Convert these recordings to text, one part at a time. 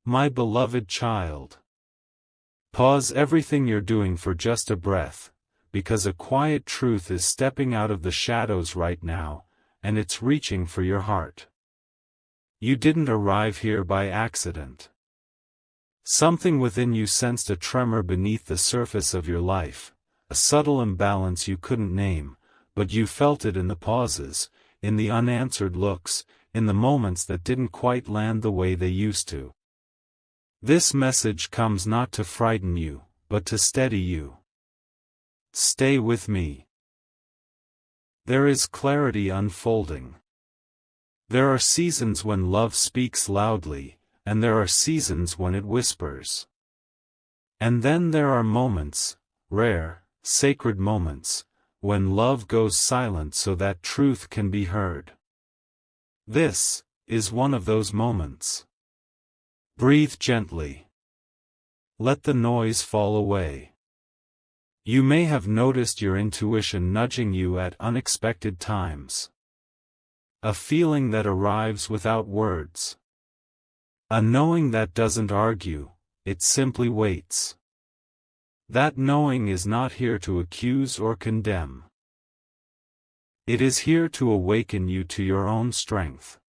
My beloved child. Pause everything you're doing for just a breath, because a quiet truth is stepping out of the shadows right now, and it's reaching for your heart. You didn't arrive here by accident. Something within you sensed a tremor beneath the surface of your life, a subtle imbalance you couldn't name, but you felt it in the pauses, in the unanswered looks, in the moments that didn't quite land the way they used to. This message comes not to frighten you, but to steady you. Stay with me. There is clarity unfolding. There are seasons when love speaks loudly, and there are seasons when it whispers. And then there are moments, rare, sacred moments, when love goes silent so that truth can be heard. This is one of those moments. Breathe gently. Let the noise fall away. You may have noticed your intuition nudging you at unexpected times. A feeling that arrives without words. A knowing that doesn't argue, it simply waits. That knowing is not here to accuse or condemn. It is here to awaken you to your own strength.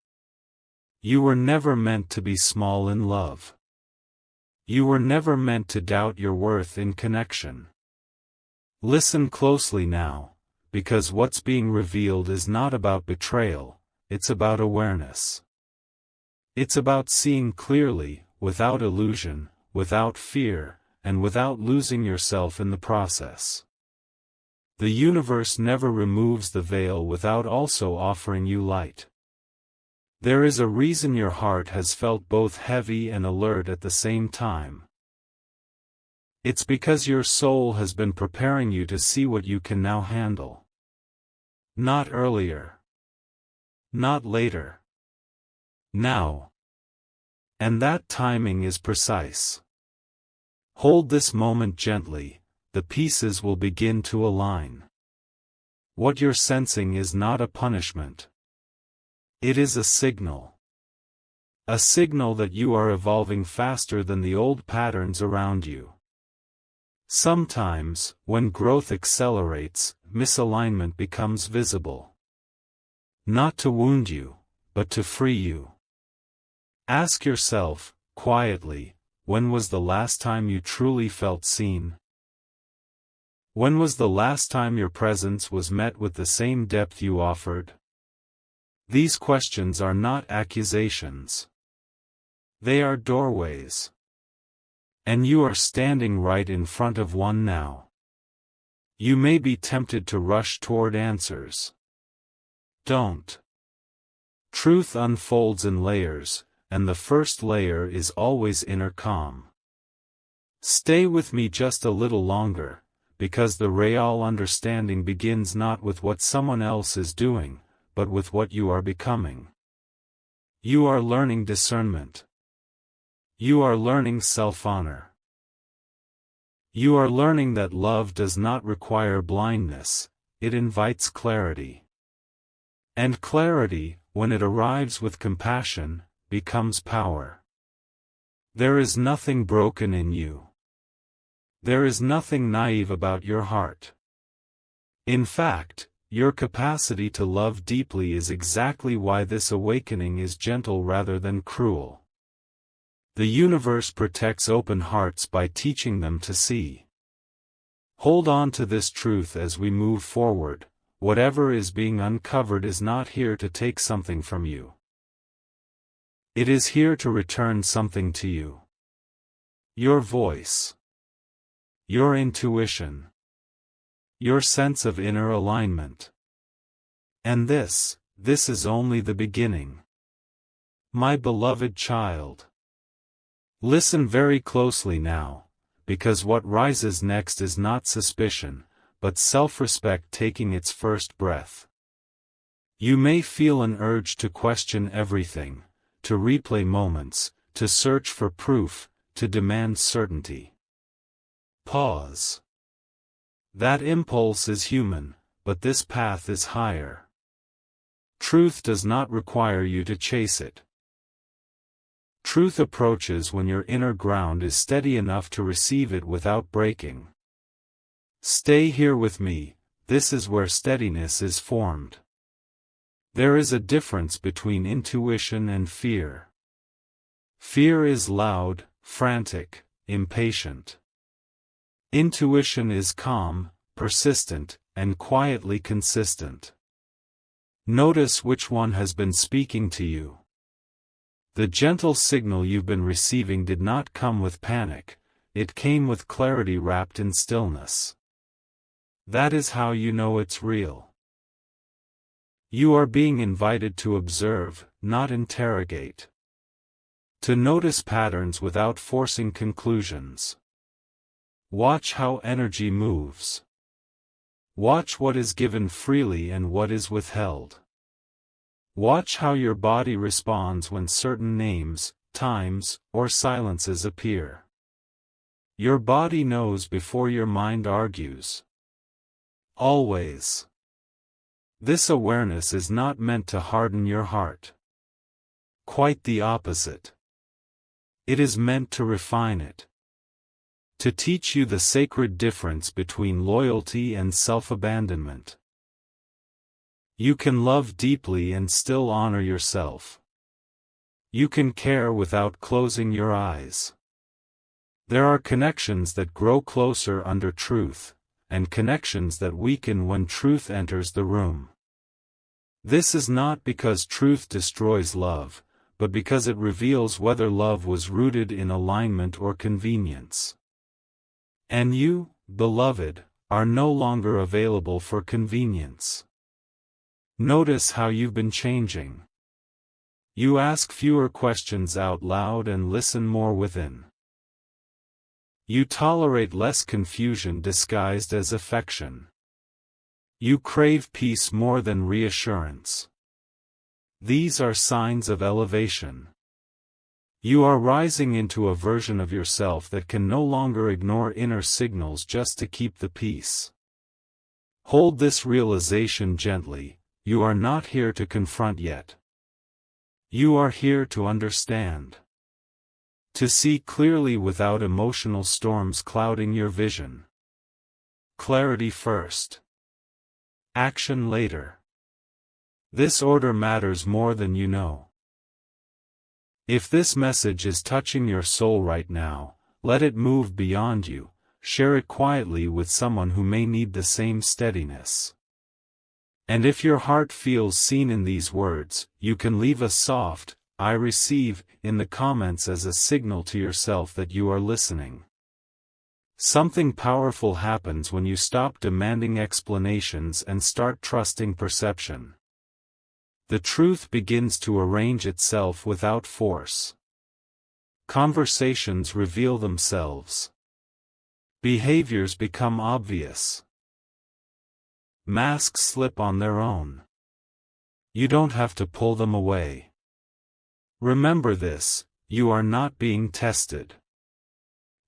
You were never meant to be small in love. You were never meant to doubt your worth in connection. Listen closely now, because what's being revealed is not about betrayal, it's about awareness. It's about seeing clearly, without illusion, without fear, and without losing yourself in the process. The universe never removes the veil without also offering you light. There is a reason your heart has felt both heavy and alert at the same time. It's because your soul has been preparing you to see what you can now handle. Not earlier. Not later. Now. And that timing is precise. Hold this moment gently, the pieces will begin to align. What you're sensing is not a punishment. It is a signal. A signal that you are evolving faster than the old patterns around you. Sometimes, when growth accelerates, misalignment becomes visible. Not to wound you, but to free you. Ask yourself, quietly, when was the last time you truly felt seen? When was the last time your presence was met with the same depth you offered? These questions are not accusations. They are doorways. And you are standing right in front of one now. You may be tempted to rush toward answers. Don't. Truth unfolds in layers, and the first layer is always inner calm. Stay with me just a little longer, because the real understanding begins not with what someone else is doing, but with what you are becoming. You are learning discernment. You are learning self-honor. You are learning that love does not require blindness, it invites clarity. And clarity, when it arrives with compassion, becomes power. There is nothing broken in you. There is nothing naive about your heart. In fact, your capacity to love deeply is exactly why this awakening is gentle rather than cruel. The universe protects open hearts by teaching them to see. Hold on to this truth as we move forward. Whatever is being uncovered is not here to take something from you. It is here to return something to you. Your voice. Your intuition. Your sense of inner alignment. And this is only the beginning. My beloved child. Listen very closely now, because what rises next is not suspicion, but self-respect taking its first breath. You may feel an urge to question everything, to replay moments, to search for proof, to demand certainty. Pause. That impulse is human, but this path is higher. Truth does not require you to chase it. Truth approaches when your inner ground is steady enough to receive it without breaking. Stay here with me, this is where steadiness is formed. There is a difference between intuition and fear. Fear is loud, frantic, impatient. Intuition is calm, persistent, and quietly consistent. Notice which one has been speaking to you. The gentle signal you've been receiving did not come with panic, it came with clarity wrapped in stillness. That is how you know it's real. You are being invited to observe, not interrogate. To notice patterns without forcing conclusions. Watch how energy moves. Watch what is given freely and what is withheld. Watch how your body responds when certain names, times, or silences appear. Your body knows before your mind argues. Always. This awareness is not meant to harden your heart. Quite the opposite. It is meant to refine it. To teach you the sacred difference between loyalty and self-abandonment. You can love deeply and still honor yourself. You can care without closing your eyes. There are connections that grow closer under truth, and connections that weaken when truth enters the room. This is not because truth destroys love, but because it reveals whether love was rooted in alignment or convenience. And you, beloved, are no longer available for convenience. Notice how you've been changing. You ask fewer questions out loud and listen more within. You tolerate less confusion disguised as affection. You crave peace more than reassurance. These are signs of elevation. You are rising into a version of yourself that can no longer ignore inner signals just to keep the peace. Hold this realization gently. You are not here to confront yet. You are here to understand. To see clearly without emotional storms clouding your vision. Clarity first. Action later. This order matters more than you know. If this message is touching your soul right now, let it move beyond you, share it quietly with someone who may need the same steadiness. And if your heart feels seen in these words, you can leave a soft, "I receive," in the comments as a signal to yourself that you are listening. Something powerful happens when you stop demanding explanations and start trusting perception. The truth begins to arrange itself without force. Conversations reveal themselves. Behaviors become obvious. Masks slip on their own. You don't have to pull them away. Remember this, you are not being tested.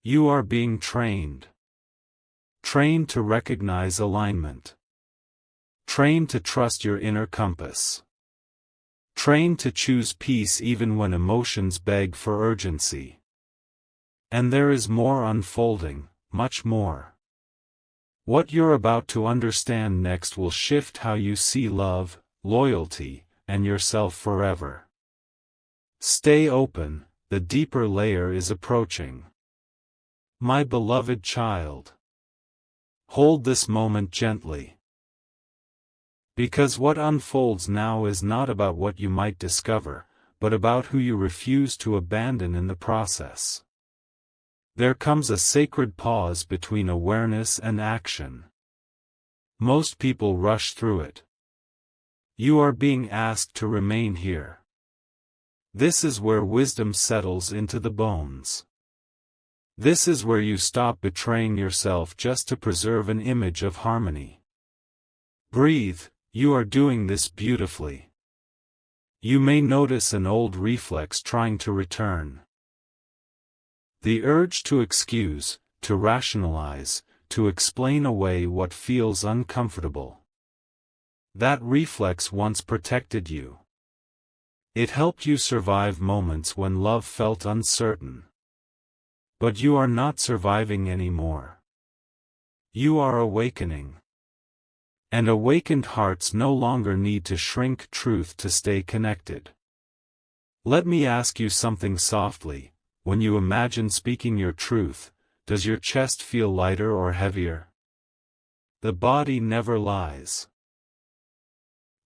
You are being trained. Trained to recognize alignment. Trained to trust your inner compass. Trained to choose peace even when emotions beg for urgency. And there is more unfolding, much more. What you're about to understand next will shift how you see love, loyalty, and yourself forever. Stay open, the deeper layer is approaching. My beloved child. Hold this moment gently. Because what unfolds now is not about what you might discover, but about who you refuse to abandon in the process. There comes a sacred pause between awareness and action. Most people rush through it. You are being asked to remain here. This is where wisdom settles into the bones. This is where you stop betraying yourself just to preserve an image of harmony. Breathe, you are doing this beautifully. You may notice an old reflex trying to return. The urge to excuse, to rationalize, to explain away what feels uncomfortable. That reflex once protected you. It helped you survive moments when love felt uncertain. But you are not surviving anymore. You are awakening. And awakened hearts no longer need to shrink truth to stay connected. Let me ask you something softly. When you imagine speaking your truth, does your chest feel lighter or heavier? The body never lies.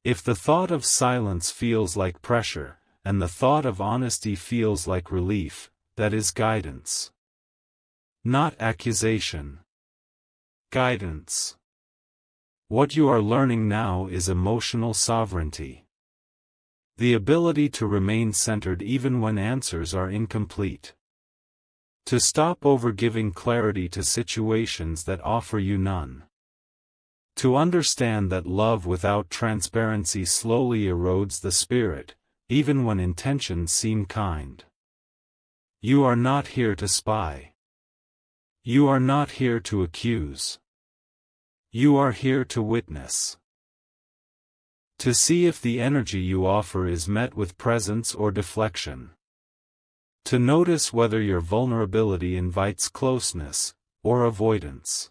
If the thought of silence feels like pressure, and the thought of honesty feels like relief, that is guidance. Not accusation. Guidance. What you are learning now is emotional sovereignty. The ability to remain centered even when answers are incomplete. To stop overgiving clarity to situations that offer you none. To understand that love without transparency slowly erodes the spirit, even when intentions seem kind. You are not here to spy. You are not here to accuse. You are here to witness. To see if the energy you offer is met with presence or deflection. To notice whether your vulnerability invites closeness, or avoidance.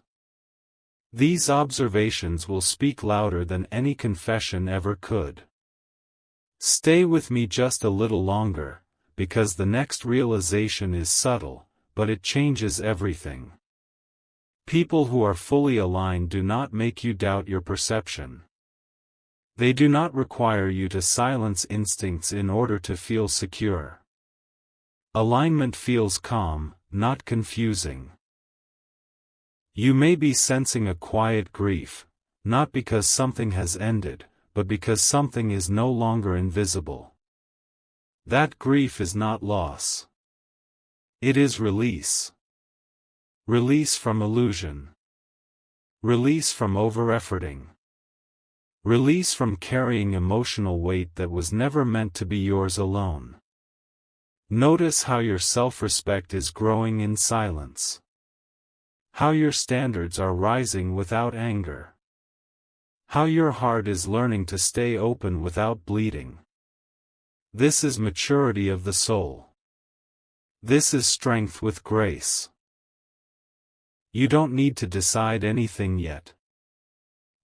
These observations will speak louder than any confession ever could. Stay with me just a little longer, because the next realization is subtle, but it changes everything. People who are fully aligned do not make you doubt your perception. They do not require you to silence instincts in order to feel secure. Alignment feels calm, not confusing. You may be sensing a quiet grief, not because something has ended, but because something is no longer invisible. That grief is not loss. It is release. Release from illusion. Release from over-efforting. Release from carrying emotional weight that was never meant to be yours alone. Notice how your self-respect is growing in silence. How your standards are rising without anger. How your heart is learning to stay open without bleeding. This is maturity of the soul. This is strength with grace. You don't need to decide anything yet.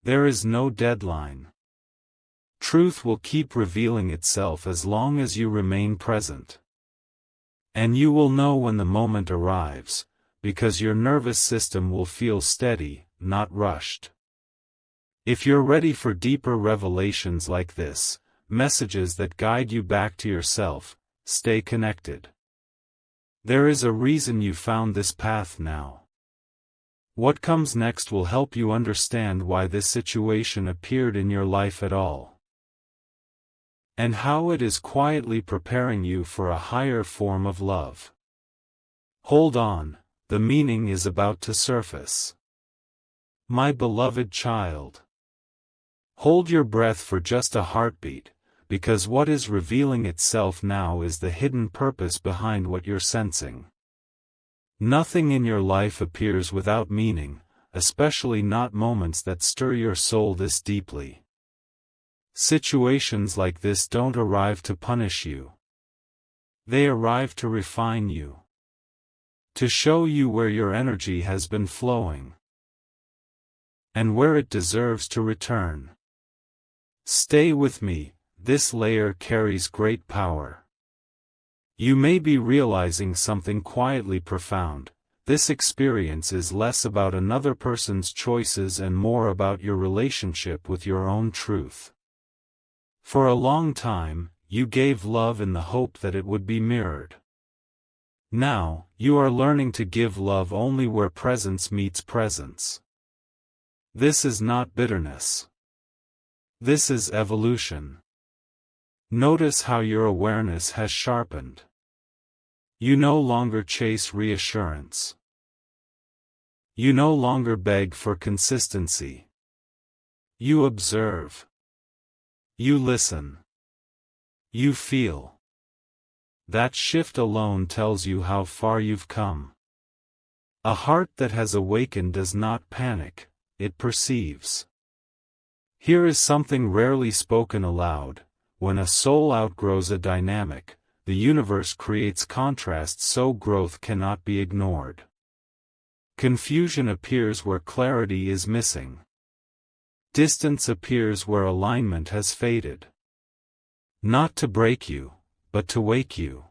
There is no deadline. Truth will keep revealing itself as long as you remain present. And you will know when the moment arrives, because your nervous system will feel steady, not rushed. If you're ready for deeper revelations like this, messages that guide you back to yourself, stay connected. There is a reason you found this path now. What comes next will help you understand why this situation appeared in your life at all. And how it is quietly preparing you for a higher form of love. Hold on, the meaning is about to surface. My beloved child. Hold your breath for just a heartbeat, because what is revealing itself now is the hidden purpose behind what you're sensing. Nothing in your life appears without meaning, especially not moments that stir your soul this deeply. Situations like this don't arrive to punish you. They arrive to refine you. To show you where your energy has been flowing. And where it deserves to return. Stay with me, this layer carries great power. You may be realizing something quietly profound. This experience is less about another person's choices and more about your relationship with your own truth. For a long time, you gave love in the hope that it would be mirrored. Now, you are learning to give love only where presence meets presence. This is not bitterness. This is evolution. Notice how your awareness has sharpened. You no longer chase reassurance. You no longer beg for consistency. You observe. You listen. You feel. That shift alone tells you how far you've come. A heart that has awakened does not panic, it perceives. Here is something rarely spoken aloud. when a soul outgrows a dynamic, the universe creates contrasts so growth cannot be ignored. Confusion appears where clarity is missing. Distance appears where alignment has faded. Not to break you, but to wake you.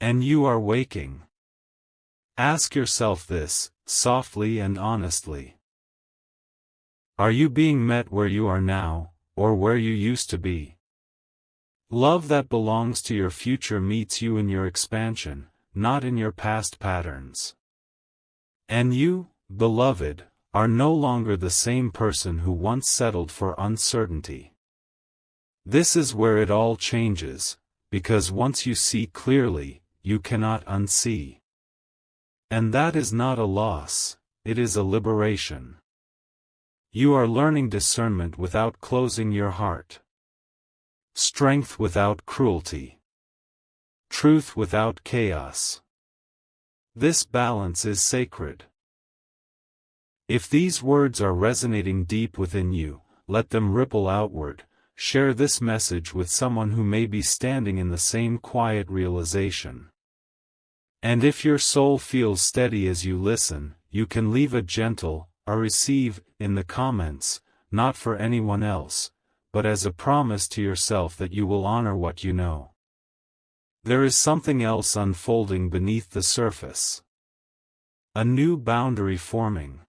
And you are waking. Ask yourself this, softly and honestly. Are you being met where you are now, or where you used to be? Love that belongs to your future meets you in your expansion, not in your past patterns. And you, beloved, are no longer the same person who once settled for uncertainty. This is where it all changes, because once you see clearly, you cannot unsee. And that is not a loss, it is a liberation. You are learning discernment without closing your heart. Strength without cruelty. Truth without chaos. This balance is sacred. If these words are resonating deep within you, let them ripple outward. Share this message with someone who may be standing in the same quiet realization. And if your soul feels steady as you listen, you can leave a gentle, "I receive," in the comments, not for anyone else, but as a promise to yourself that you will honor what you know. There is something else unfolding beneath the surface. A new boundary forming.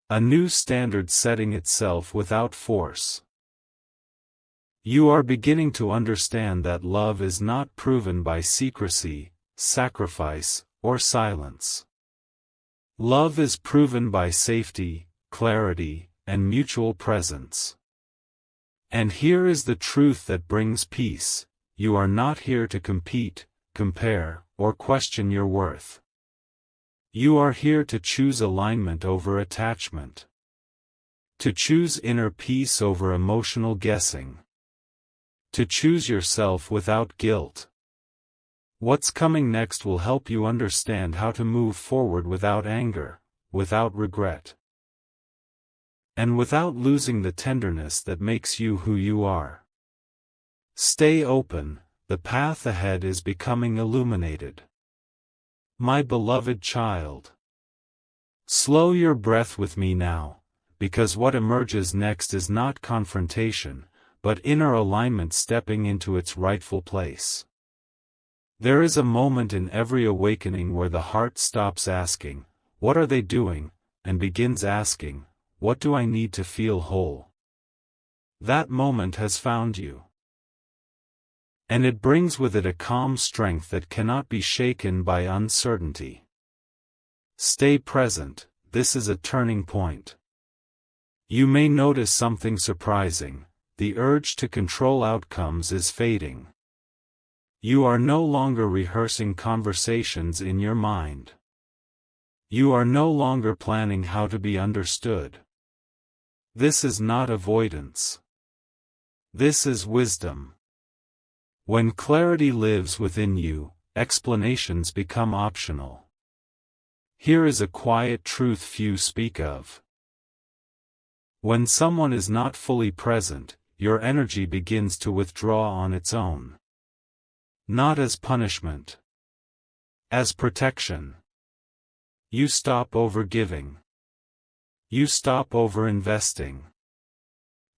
A new standard setting itself without force. You are beginning to understand that love is not proven by secrecy, sacrifice, or silence. Love is proven by safety, clarity, and mutual presence. And here is the truth that brings peace: you are not here to compete, compare, or question your worth. You are here to choose alignment over attachment. To choose inner peace over emotional guessing. To choose yourself without guilt. What's coming next will help you understand how to move forward without anger, without regret, and without losing the tenderness that makes you who you are. Stay open, the path ahead is becoming illuminated. My beloved child. Slow your breath with me now, because what emerges next is not confrontation, but inner alignment stepping into its rightful place. There is a moment in every awakening where the heart stops asking, "What are they doing?" and begins asking, "What do I need to feel whole?" That moment has found you. And it brings with it a calm strength that cannot be shaken by uncertainty. Stay present, this is a turning point. You may notice something surprising: the urge to control outcomes is fading. You are no longer rehearsing conversations in your mind. You are no longer planning how to be understood. This is not avoidance. This is wisdom. When clarity lives within you, explanations become optional. Here is a quiet truth few speak of. When someone is not fully present, your energy begins to withdraw on its own. Not as punishment. As protection. You stop overgiving. You stop over-investing.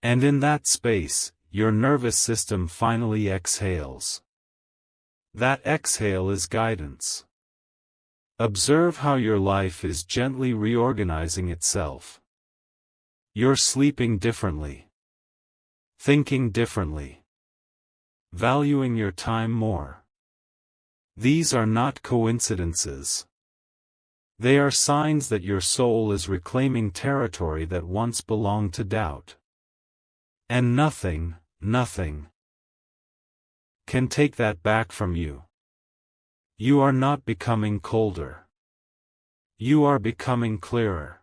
And in that space, your nervous system finally exhales. That exhale is guidance. Observe how your life is gently reorganizing itself. You're sleeping differently. Thinking differently. Valuing your time more. These are not coincidences. They are signs that your soul is reclaiming territory that once belonged to doubt. And nothing can take that back from you. You are not becoming colder. You are becoming clearer.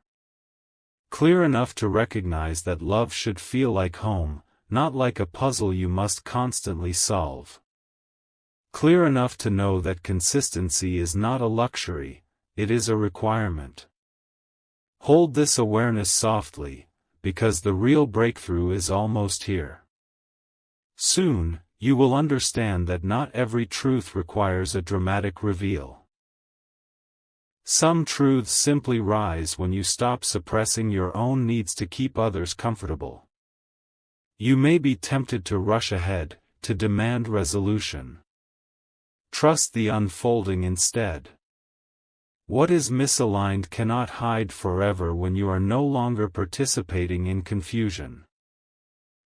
Clear enough to recognize that love should feel like home, not like a puzzle you must constantly solve. Clear enough to know that consistency is not a luxury, it is a requirement. Hold this awareness softly, because the real breakthrough is almost here. Soon, you will understand that not every truth requires a dramatic reveal. Some truths simply rise when you stop suppressing your own needs to keep others comfortable. You may be tempted to rush ahead, to demand resolution. Trust the unfolding instead. What is misaligned cannot hide forever when you are no longer participating in confusion.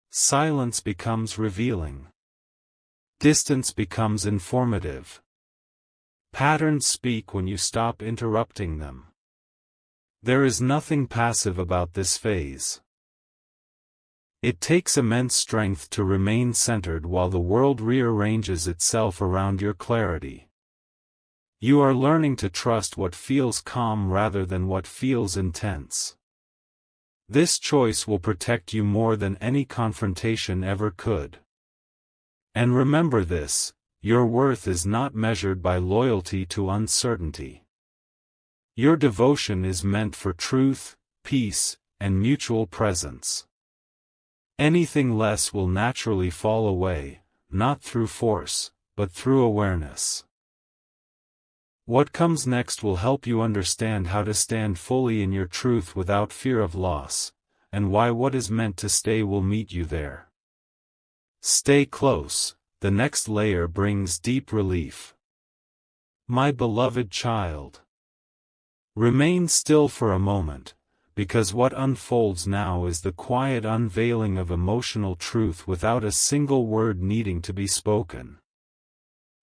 Silence becomes revealing. Distance becomes informative. Patterns speak when you stop interrupting them. There is nothing passive about this phase. It takes immense strength to remain centered while the world rearranges itself around your clarity. You are learning to trust what feels calm rather than what feels intense. This choice will protect you more than any confrontation ever could. And remember this, your worth is not measured by loyalty to uncertainty. Your devotion is meant for truth, peace, and mutual presence. Anything less will naturally fall away, not through force, but through awareness. What comes next will help you understand how to stand fully in your truth without fear of loss, and why what is meant to stay will meet you there. Stay close, the next layer brings deep relief. My beloved child. Remain still for a moment, because what unfolds now is the quiet unveiling of emotional truth without a single word needing to be spoken.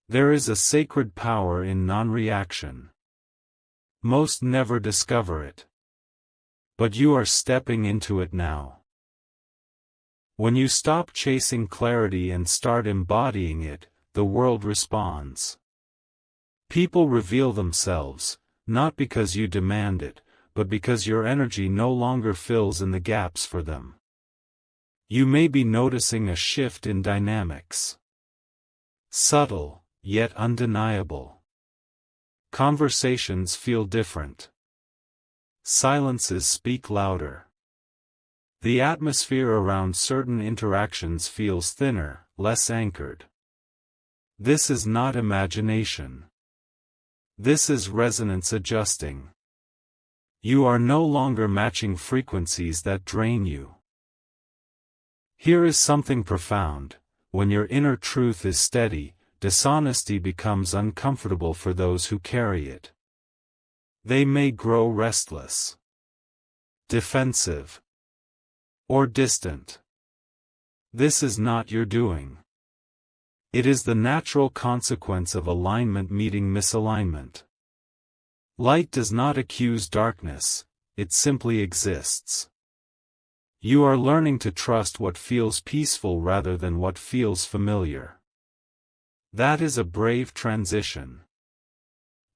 There is a sacred power in non-reaction. Most never discover it. But you are stepping into it now. When you stop chasing clarity and start embodying it, the world responds. People reveal themselves, not because you demand it, but because your energy no longer fills in the gaps for them. You may be noticing a shift in dynamics. Subtle, yet undeniable. Conversations feel different. Silences speak louder. The atmosphere around certain interactions feels thinner, less anchored. This is not imagination. This is resonance adjusting. You are no longer matching frequencies that drain you. Here is something profound: when your inner truth is steady, dishonesty becomes uncomfortable for those who carry it. They may grow restless, defensive, or distant. This is not your doing. It is the natural consequence of alignment meeting misalignment. Light does not accuse darkness, it simply exists. You are learning to trust what feels peaceful rather than what feels familiar. That is a brave transition.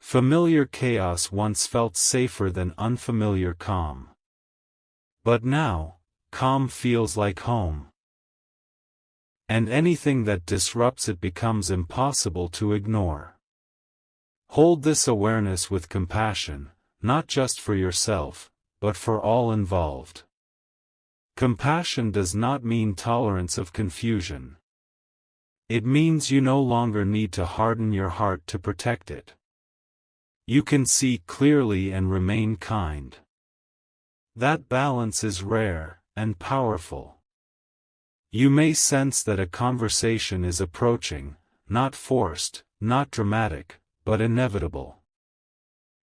Familiar chaos once felt safer than unfamiliar calm. But now, calm feels like home. And anything that disrupts it becomes impossible to ignore. Hold this awareness with compassion, not just for yourself, but for all involved. Compassion does not mean tolerance of confusion. It means you no longer need to harden your heart to protect it. You can see clearly and remain kind. That balance is rare and powerful. You may sense that a conversation is approaching, not forced, not dramatic, but inevitable.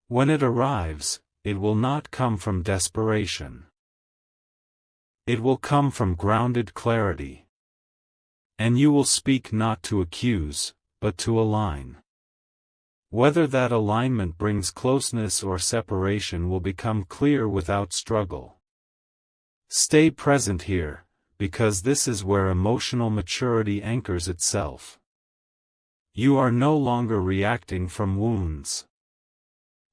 When it arrives, it will not come from desperation. It will come from grounded clarity. And you will speak not to accuse, but to align. Whether that alignment brings closeness or separation will become clear without struggle. Stay present here, because this is where emotional maturity anchors itself. You are no longer reacting from wounds.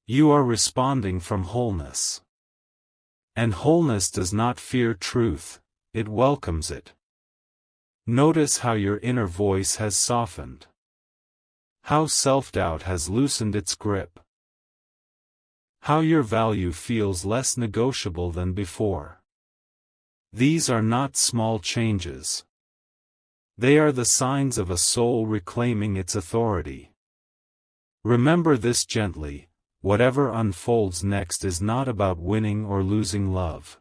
You are responding from wholeness. And wholeness does not fear truth, it welcomes it. Notice how your inner voice has softened. How self-doubt has loosened its grip. How your value feels less negotiable than before. These are not small changes. They are the signs of a soul reclaiming its authority. Remember this gently: whatever unfolds next is not about winning or losing love.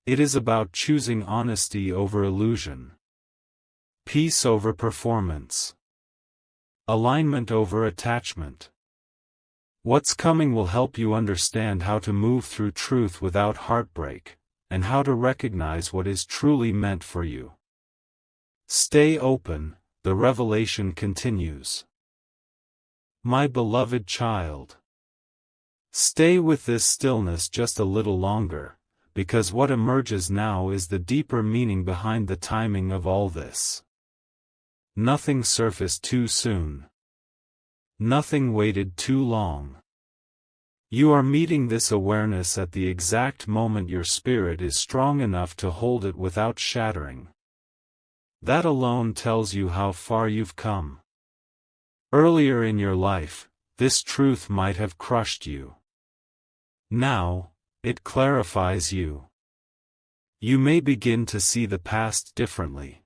It is about choosing honesty over illusion, peace over performance, alignment over attachment. What's coming will help you understand how to move through truth without heartbreak, and how to recognize what is truly meant for you. Stay open, the revelation continues. My beloved child, stay with this stillness just a little longer, because what emerges now is the deeper meaning behind the timing of all this. Nothing surfaced too soon. Nothing waited too long. You are meeting this awareness at the exact moment your spirit is strong enough to hold it without shattering. That alone tells you how far you've come. Earlier in your life, this truth might have crushed you. Now, it clarifies you. You may begin to see the past differently.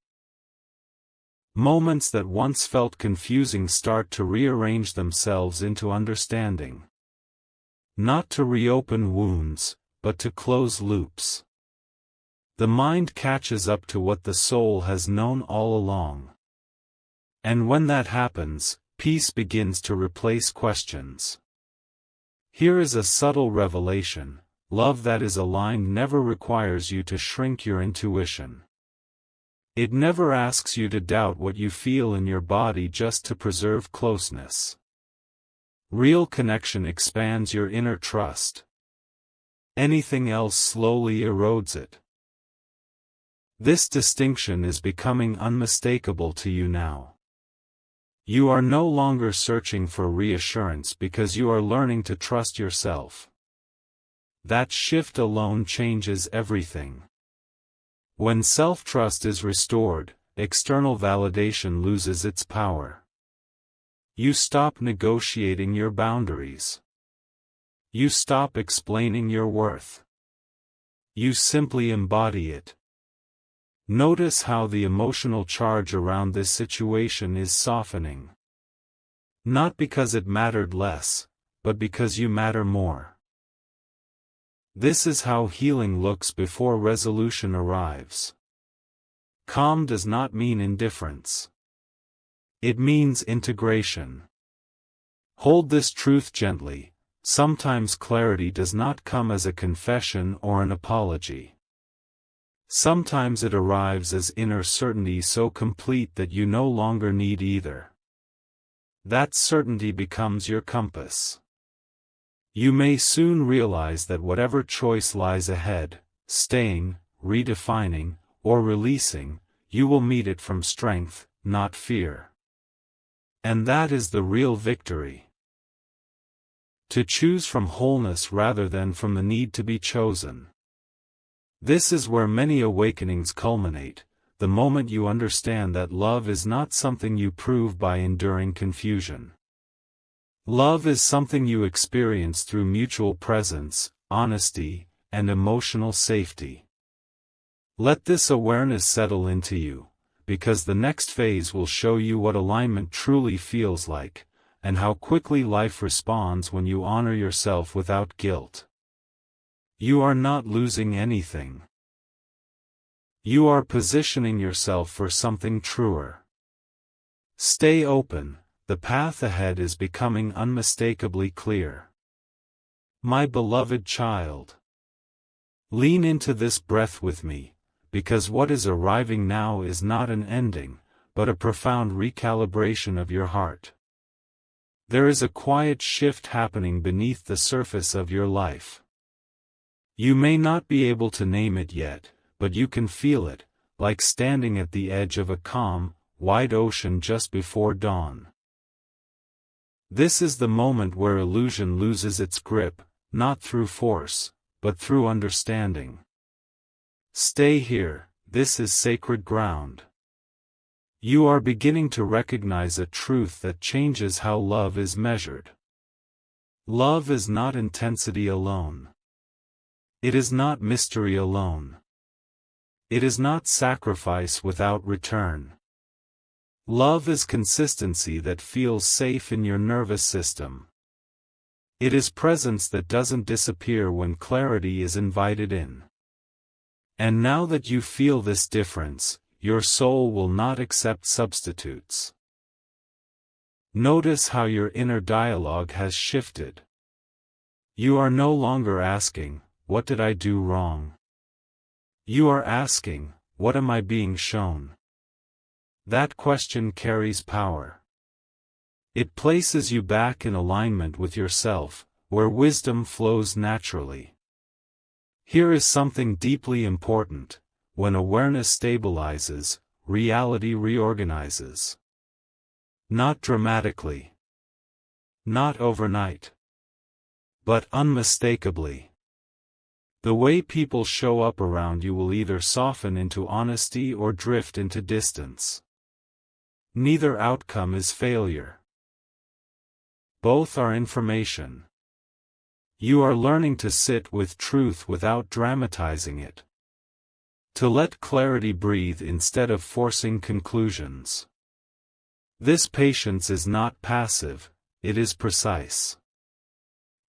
Moments that once felt confusing start to rearrange themselves into understanding. Not to reopen wounds, but to close loops. The mind catches up to what the soul has known all along. And when that happens, peace begins to replace questions. Here is a subtle revelation: love that is aligned never requires you to shrink your intuition. It never asks you to doubt what you feel in your body just to preserve closeness. Real connection expands your inner trust. Anything else slowly erodes it. This distinction is becoming unmistakable to you now. You are no longer searching for reassurance because you are learning to trust yourself. That shift alone changes everything. When self-trust is restored, external validation loses its power. You stop negotiating your boundaries. You stop explaining your worth. You simply embody it. Notice how the emotional charge around this situation is softening. Not because it mattered less, but because you matter more. This is how healing looks before resolution arrives. Calm does not mean indifference. It means integration. Hold this truth gently: sometimes clarity does not come as a confession or an apology. Sometimes it arrives as inner certainty so complete that you no longer need either. That certainty becomes your compass. You may soon realize that whatever choice lies ahead, staying, redefining, or releasing, you will meet it from strength, not fear. And that is the real victory. To choose from wholeness rather than from the need to be chosen. This is where many awakenings culminate, the moment you understand that love is not something you prove by enduring confusion. Love is something you experience through mutual presence, honesty, and emotional safety. Let this awareness settle into you, because the next phase will show you what alignment truly feels like, and how quickly life responds when you honor yourself without guilt. You are not losing anything. You are positioning yourself for something truer. Stay open, the path ahead is becoming unmistakably clear. My beloved child, lean into this breath with me, because what is arriving now is not an ending, but a profound recalibration of your heart. There is a quiet shift happening beneath the surface of your life. You may not be able to name it yet, but you can feel it, like standing at the edge of a calm, wide ocean just before dawn. This is the moment where illusion loses its grip, not through force, but through understanding. Stay here, this is sacred ground. You are beginning to recognize a truth that changes how love is measured. Love is not intensity alone. It is not mystery alone. It is not sacrifice without return. Love is consistency that feels safe in your nervous system. It is presence that doesn't disappear when clarity is invited in. And now that you feel this difference, your soul will not accept substitutes. Notice how your inner dialogue has shifted. You are no longer asking, "What did I do wrong?" You are asking, "What am I being shown?" That question carries power. It places you back in alignment with yourself, where wisdom flows naturally. Here is something deeply important: when awareness stabilizes, reality reorganizes. Not dramatically. Not overnight. But unmistakably. The way people show up around you will either soften into honesty or drift into distance. Neither outcome is failure. Both are information. You are learning to sit with truth without dramatizing it. To let clarity breathe instead of forcing conclusions. This patience is not passive, it is precise.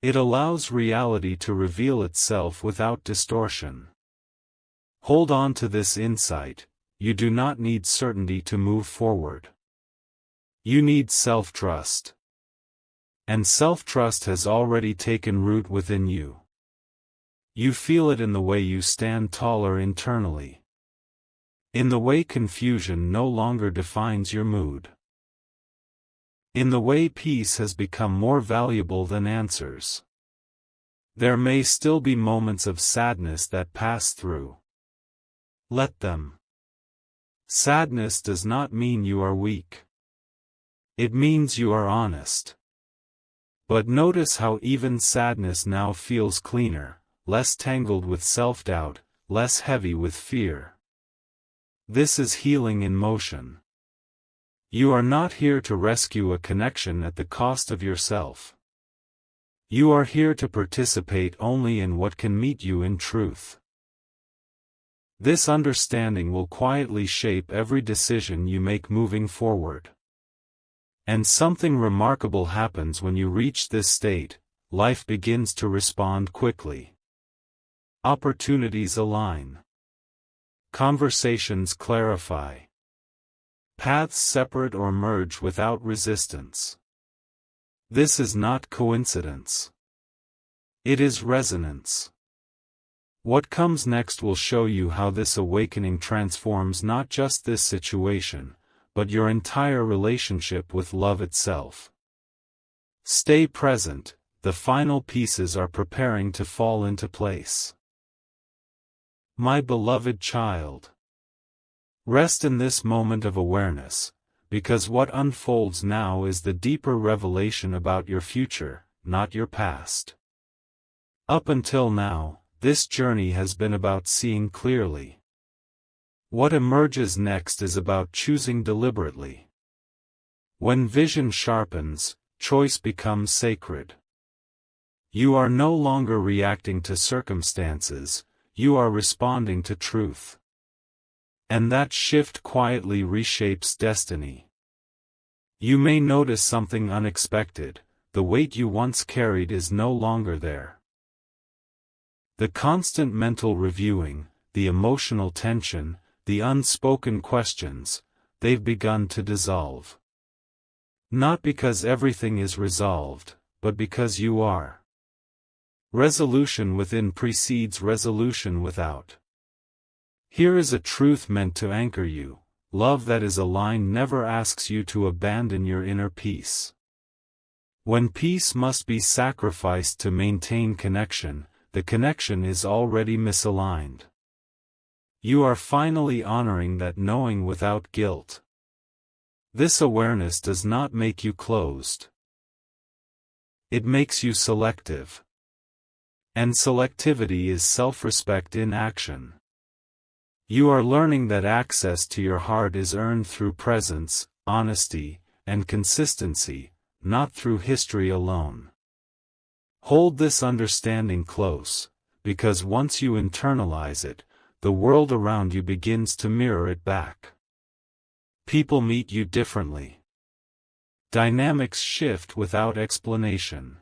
It allows reality to reveal itself without distortion. Hold on to this insight: you do not need certainty to move forward. You need self-trust. And self-trust has already taken root within you. You feel it in the way you stand taller internally. In the way confusion no longer defines your mood. In the way peace has become more valuable than answers. There may still be moments of sadness that pass through. Let them. Sadness does not mean you are weak. It means you are honest. But notice how even sadness now feels cleaner, less tangled with self-doubt, less heavy with fear. This is healing in motion. You are not here to rescue a connection at the cost of yourself. You are here to participate only in what can meet you in truth. This understanding will quietly shape every decision you make moving forward. And something remarkable happens when you reach this state: life begins to respond quickly. Opportunities align. Conversations clarify. Paths separate or merge without resistance. This is not coincidence. It is resonance. What comes next will show you how this awakening transforms not just this situation, but your entire relationship with love itself. Stay present, the final pieces are preparing to fall into place. My beloved child. Rest in this moment of awareness, because what unfolds now is the deeper revelation about your future, not your past. Up until now, this journey has been about seeing clearly. What emerges next is about choosing deliberately. When vision sharpens, choice becomes sacred. You are no longer reacting to circumstances, you are responding to truth. And that shift quietly reshapes destiny. You may notice something unexpected: the weight you once carried is no longer there. The constant mental reviewing, the emotional tension, the unspoken questions, they've begun to dissolve. Not because everything is resolved, but because you are. Resolution within precedes resolution without. Here is a truth meant to anchor you: love that is aligned never asks you to abandon your inner peace. When peace must be sacrificed to maintain connection, the connection is already misaligned. You are finally honoring that knowing without guilt. This awareness does not make you closed. It makes you selective. And selectivity is self-respect in action. You are learning that access to your heart is earned through presence, honesty, and consistency, not through history alone. Hold this understanding close, because once you internalize it, the world around you begins to mirror it back. People meet you differently. Dynamics shift without explanation.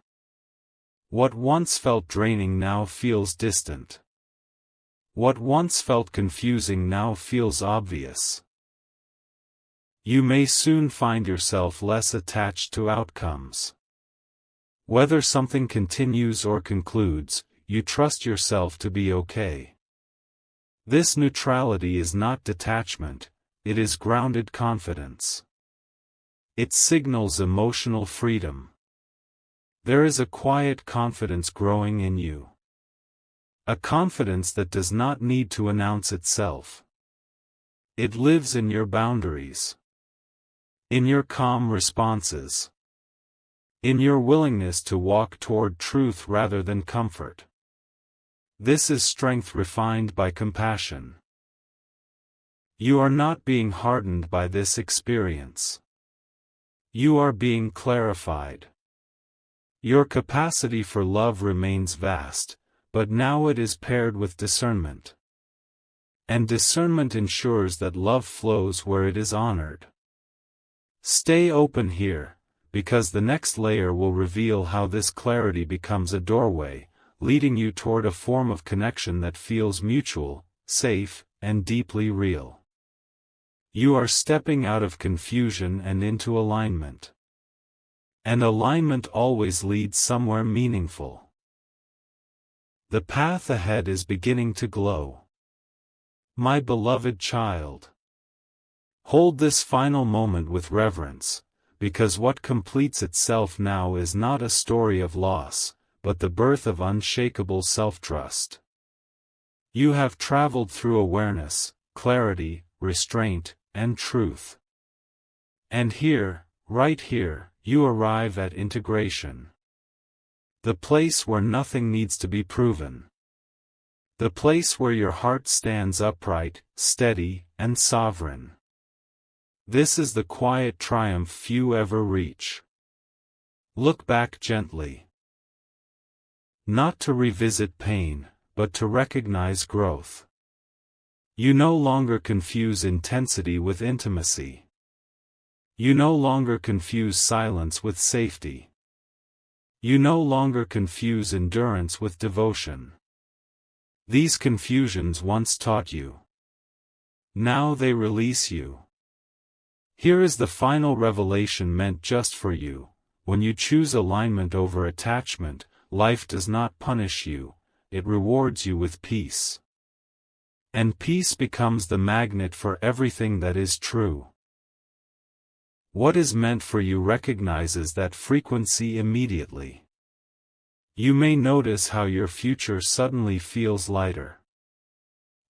What once felt draining now feels distant. What once felt confusing now feels obvious. You may soon find yourself less attached to outcomes. Whether something continues or concludes, you trust yourself to be okay. This neutrality is not detachment, it is grounded confidence. It signals emotional freedom. There is a quiet confidence growing in you. A confidence that does not need to announce itself. It lives in your boundaries. In your calm responses. In your willingness to walk toward truth rather than comfort. This is strength refined by compassion. You are not being hardened by this experience. You are being clarified. Your capacity for love remains vast, but now it is paired with discernment. And discernment ensures that love flows where it is honored. Stay open here, because the next layer will reveal how this clarity becomes a doorway, leading you toward a form of connection that feels mutual, safe, and deeply real. You are stepping out of confusion and into alignment. And alignment always leads somewhere meaningful. The path ahead is beginning to glow. My beloved child. Hold this final moment with reverence, because what completes itself now is not a story of loss, but the birth of unshakable self-trust. You have traveled through awareness, clarity, restraint, and truth. And here, right here, you arrive at integration. The place where nothing needs to be proven. The place where your heart stands upright, steady, and sovereign. This is the quiet triumph few ever reach. Look back gently. Not to revisit pain, but to recognize growth. You no longer confuse intensity with intimacy. You no longer confuse silence with safety. You no longer confuse endurance with devotion. These confusions once taught you. Now they release you. Here is the final revelation meant just for you. When you choose alignment over attachment, life does not punish you, it rewards you with peace. And peace becomes the magnet for everything that is true. What is meant for you recognizes that frequency immediately. You may notice how your future suddenly feels lighter.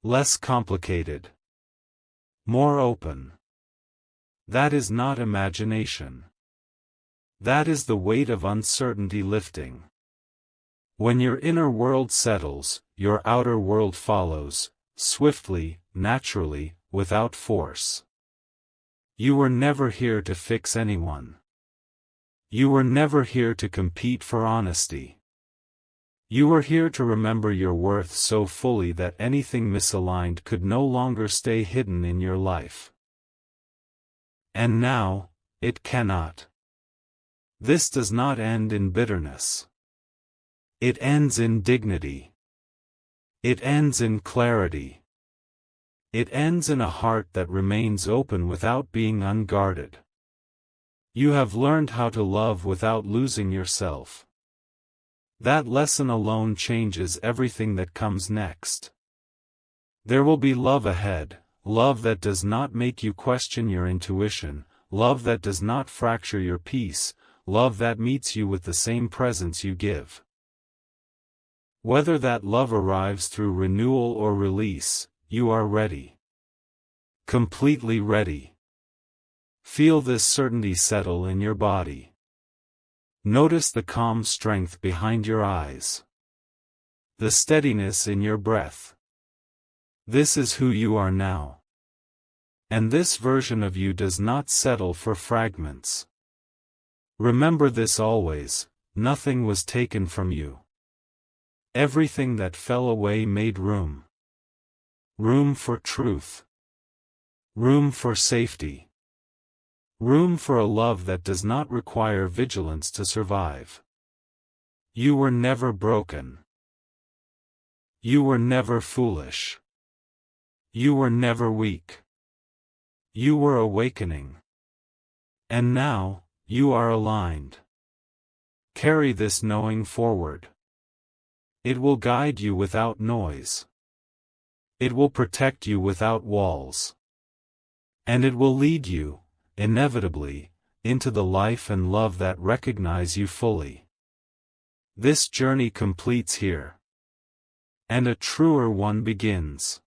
Less complicated. More open. That is not imagination. That is the weight of uncertainty lifting. When your inner world settles, your outer world follows, swiftly, naturally, without force. You were never here to fix anyone. You were never here to compete for honesty. You were here to remember your worth so fully that anything misaligned could no longer stay hidden in your life. And now, it cannot. This does not end in bitterness. It ends in dignity. It ends in clarity. It ends in a heart that remains open without being unguarded. You have learned how to love without losing yourself. That lesson alone changes everything that comes next. There will be love ahead, love that does not make you question your intuition, love that does not fracture your peace, love that meets you with the same presence you give. Whether that love arrives through renewal or release, you are ready. Completely ready. Feel this certainty settle in your body. Notice the calm strength behind your eyes. The steadiness in your breath. This is who you are now. And this version of you does not settle for fragments. Remember this always, nothing was taken from you. Everything that fell away made room. Room for truth. Room for safety. Room for a love that does not require vigilance to survive. You were never broken. You were never foolish. You were never weak. You were awakening. And now, you are aligned. Carry this knowing forward. It will guide you without noise. It will protect you without walls. And it will lead you, inevitably, into the life and love that recognize you fully. This journey completes here. And a truer one begins.